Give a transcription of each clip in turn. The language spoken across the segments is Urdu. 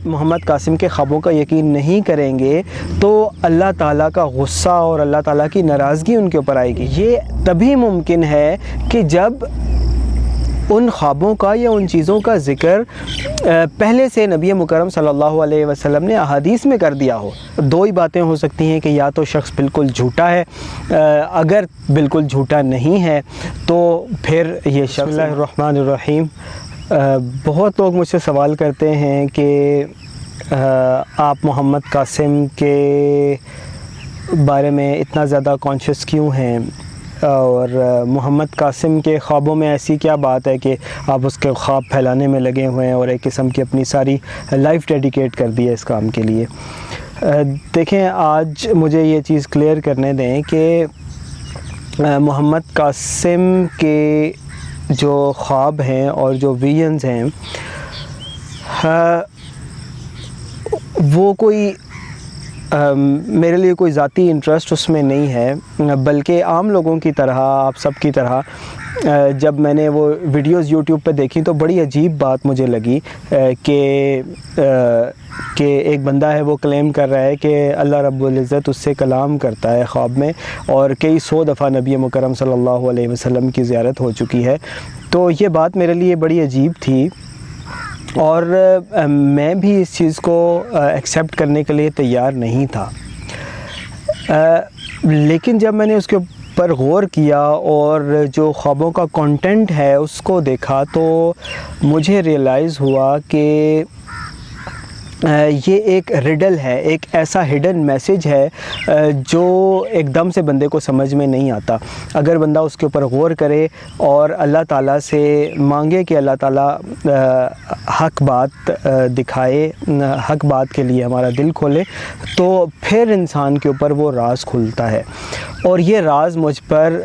محمد قاسم کے خوابوں کا یقین نہیں کریں گے تو اللہ تعالیٰ کا غصہ اور اللہ تعالیٰ کی ناراضگی ان کے اوپر آئے گی۔ یہ تبھی ممکن ہے کہ جب ان خوابوں کا یا ان چیزوں کا ذکر پہلے سے نبی مکرم صلی اللہ علیہ وسلم نے احادیث میں کر دیا ہو۔ دو ہی باتیں ہو سکتی ہیں کہ یا تو شخص بالکل جھوٹا ہے، اگر بالکل جھوٹا نہیں ہے تو پھر یہ شخص۔ بسم اللہ الرحمن الرحیم۔ بہت لوگ مجھ سے سوال کرتے ہیں کہ آپ محمد قاسم کے بارے میں اتنا زیادہ کانشیس کیوں ہیں، اور محمد قاسم کے خوابوں میں ایسی کیا بات ہے کہ آپ اس کے خواب پھیلانے میں لگے ہوئے ہیں اور ایک قسم کی اپنی ساری لائف ڈیڈیکیٹ کر دی ہے اس کام کے لیے۔ دیکھیں، آج مجھے یہ چیز کلیئر کرنے دیں کہ محمد قاسم کے جو خواب ہیں اور جو ویژنز ہیں وہ کوئی میرے لیے کوئی ذاتی انٹرسٹ اس میں نہیں ہے، بلکہ عام لوگوں کی طرح، آپ سب کی طرح جب میں نے وہ ویڈیوز یوٹیوب پہ دیکھی تو بڑی عجیب بات مجھے لگی کہ ایک بندہ ہے وہ کلیم کر رہا ہے کہ اللہ رب العزت اس سے کلام کرتا ہے خواب میں، اور کئی سو دفعہ نبی مکرم صلی اللہ علیہ وسلم کی زیارت ہو چکی ہے۔ تو یہ بات میرے لیے بڑی عجیب تھی، اور میں بھی اس چیز کو ایکسیپٹ کرنے کے لیے تیار نہیں تھا، لیکن جب میں نے اس کے پر غور کیا اور جو خوابوں کا کنٹینٹ ہے اس کو دیکھا تو مجھے ریئلائز ہوا کہ یہ ایک ریڈل ہے، ایک ایسا ہڈن میسیج ہے جو ایک دم سے بندے کو سمجھ میں نہیں آتا۔ اگر بندہ اس کے اوپر غور کرے اور اللہ تعالیٰ سے مانگے کہ اللہ تعالیٰ حق بات دکھائے، حق بات کے لیے ہمارا دل کھولے، تو پھر انسان کے اوپر وہ راز کھلتا ہے۔ اور یہ راز مجھ پر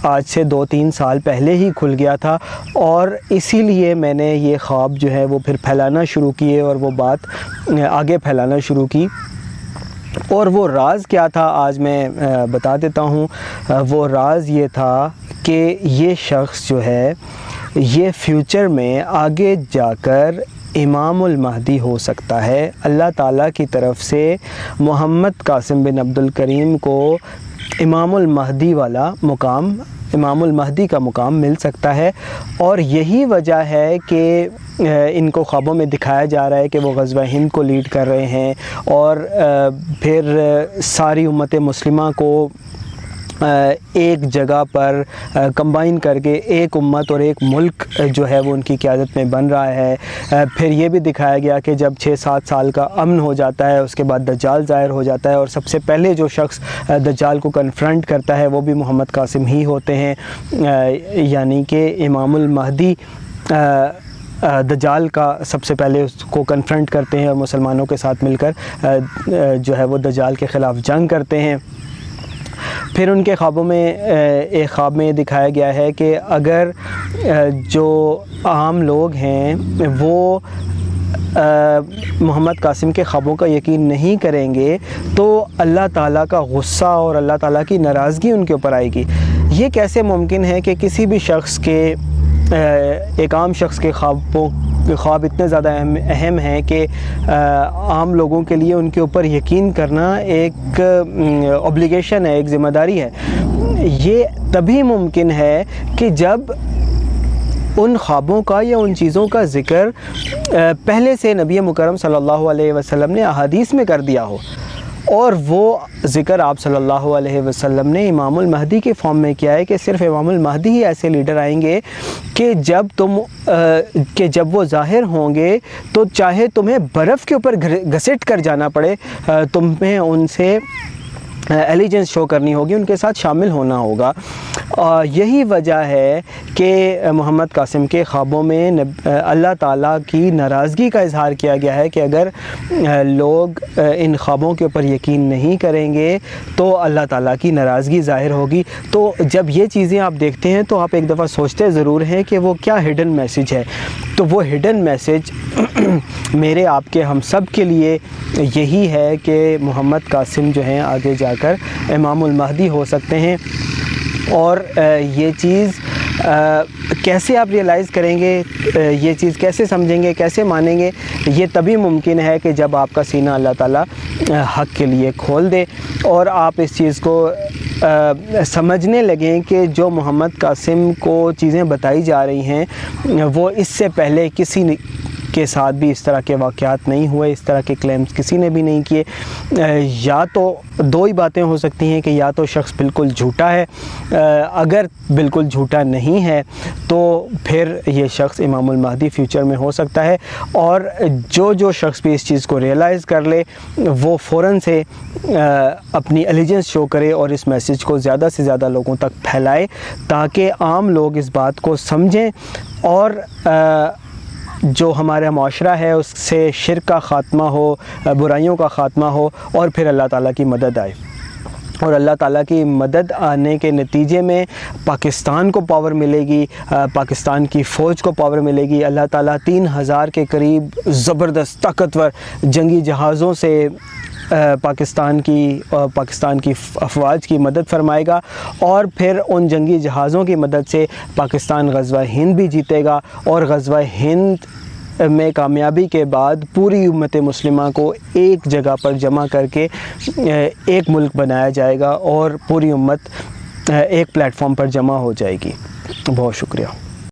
آج سے 2-3 سال پہلے ہی کھل گیا تھا، اور اسی لیے میں نے یہ خواب جو ہے وہ پھر پھیلانا شروع کیے اور وہ بات آگے پھیلانا شروع کی۔ اور وہ راز کیا تھا آج میں بتا دیتا ہوں۔ وہ راز یہ تھا کہ یہ شخص جو ہے یہ فیوچر میں آگے جا کر امام المہدی ہو سکتا ہے۔ اللہ تعالیٰ کی طرف سے محمد قاسم بن عبد الکریم کو امام المہدی والا مقام، امام المہدی کا مقام مل سکتا ہے۔ اور یہی وجہ ہے کہ ان کو خوابوں میں دکھایا جا رہا ہے کہ وہ غزوہ ہند کو لیڈ کر رہے ہیں، اور پھر ساری امت مسلمہ کو ایک جگہ پر کمبائن کر کے ایک امت اور ایک ملک جو ہے وہ ان کی قیادت میں بن رہا ہے۔ پھر یہ بھی دکھایا گیا کہ جب 6-7 سال کا امن ہو جاتا ہے اس کے بعد دجال ظاہر ہو جاتا ہے، اور سب سے پہلے جو شخص دجال کو کنفرنٹ کرتا ہے وہ بھی محمد قاسم ہی ہوتے ہیں، یعنی کہ امام المہدی دجال کا سب سے پہلے اس کو کنفرنٹ کرتے ہیں اور مسلمانوں کے ساتھ مل کر جو ہے وہ دجال کے خلاف جنگ کرتے ہیں۔ پھر ان کے خوابوں میں ایک خواب میں یہ دکھایا گیا ہے کہ اگر جو عام لوگ ہیں وہ محمد قاسم کے خوابوں کا یقین نہیں کریں گے تو اللہ تعالیٰ کا غصہ اور اللہ تعالیٰ کی ناراضگی ان کے اوپر آئے گی۔ یہ کیسے ممکن ہے کہ کسی بھی شخص کے، ایک عام شخص کے خواب اتنے زیادہ اہم ہیں کہ عام لوگوں کے لیے ان کے اوپر یقین کرنا ایک اوبلیگیشن ہے، ایک ذمہ داری ہے۔ یہ تبھی ممکن ہے کہ جب ان خوابوں کا یا ان چیزوں کا ذکر پہلے سے نبی مکرم صلی اللہ علیہ وسلم نے احادیث میں کر دیا ہو، اور وہ ذکر آپ صلی اللہ علیہ وسلم نے امام المہدی کے فارم میں کیا ہے کہ صرف امام المہدی ہی ایسے لیڈر آئیں گے کہ جب وہ ظاہر ہوں گے تو چاہے تمہیں برف کے اوپر گھسٹ کر جانا پڑے، تمہیں ان سے ایلیجنس شو کرنی ہوگی، ان کے ساتھ شامل ہونا ہوگا۔ یہی وجہ ہے کہ محمد قاسم کے خوابوں میں اللہ تعالیٰ کی ناراضگی کا اظہار کیا گیا ہے کہ اگر لوگ ان خوابوں کے اوپر یقین نہیں کریں گے تو اللہ تعالیٰ کی ناراضگی ظاہر ہوگی۔ تو جب یہ چیزیں آپ دیکھتے ہیں تو آپ ایک دفعہ سوچتے ضرور ہیں کہ وہ کیا ہڈن میسیج ہے۔ تو وہ ہڈن میسیج میرے آپ کے ہم سب کے لیے یہی ہے کہ محمد قاسم جو ہیں آگے جا کر امام المہدی ہو سکتے ہیں، اور یہ چیز کیسے آپ ریئلائز کریں گے، یہ چیز کیسے سمجھیں گے، کیسے مانیں گے؟ یہ تبھی ممکن ہے کہ جب آپ کا سینہ اللہ تعالیٰ حق کے لیے کھول دے اور آپ اس چیز کو سمجھنے لگیں کہ جو محمد قاسم کو چیزیں بتائی جا رہی ہیں وہ اس سے پہلے کسی کے ساتھ بھی اس طرح کے واقعات نہیں ہوئے، اس طرح کے کلیمز کسی نے بھی نہیں کیے۔ یا تو دو ہی باتیں ہو سکتی ہیں کہ یا تو شخص بالکل جھوٹا ہے، اگر بالکل جھوٹا نہیں ہے تو پھر یہ شخص امام المہدی فیوچر میں ہو سکتا ہے، اور جو شخص بھی اس چیز کو ریئلائز کر لے وہ فوراً سے اپنی الیجنس شو کرے اور اس میسیج کو زیادہ سے زیادہ لوگوں تک پھیلائے تاکہ عام لوگ اس بات کو سمجھیں اور جو ہمارا معاشرہ ہے اس سے شرک کا خاتمہ ہو، برائیوں کا خاتمہ ہو، اور پھر اللہ تعالیٰ کی مدد آئے۔ اور اللہ تعالیٰ کی مدد آنے کے نتیجے میں پاکستان کو پاور ملے گی، پاکستان کی فوج کو پاور ملے گی۔ اللہ تعالیٰ 3000 کے قریب زبردست طاقتور جنگی جہازوں سے پاکستان کی افواج کی مدد فرمائے گا، اور پھر ان جنگی جہازوں کی مدد سے پاکستان غزوہ ہند بھی جیتے گا، اور غزوہ ہند میں کامیابی کے بعد پوری امت مسلمہ کو ایک جگہ پر جمع کر کے ایک ملک بنایا جائے گا اور پوری امت ایک پلیٹ فارم پر جمع ہو جائے گی۔ بہت شکریہ۔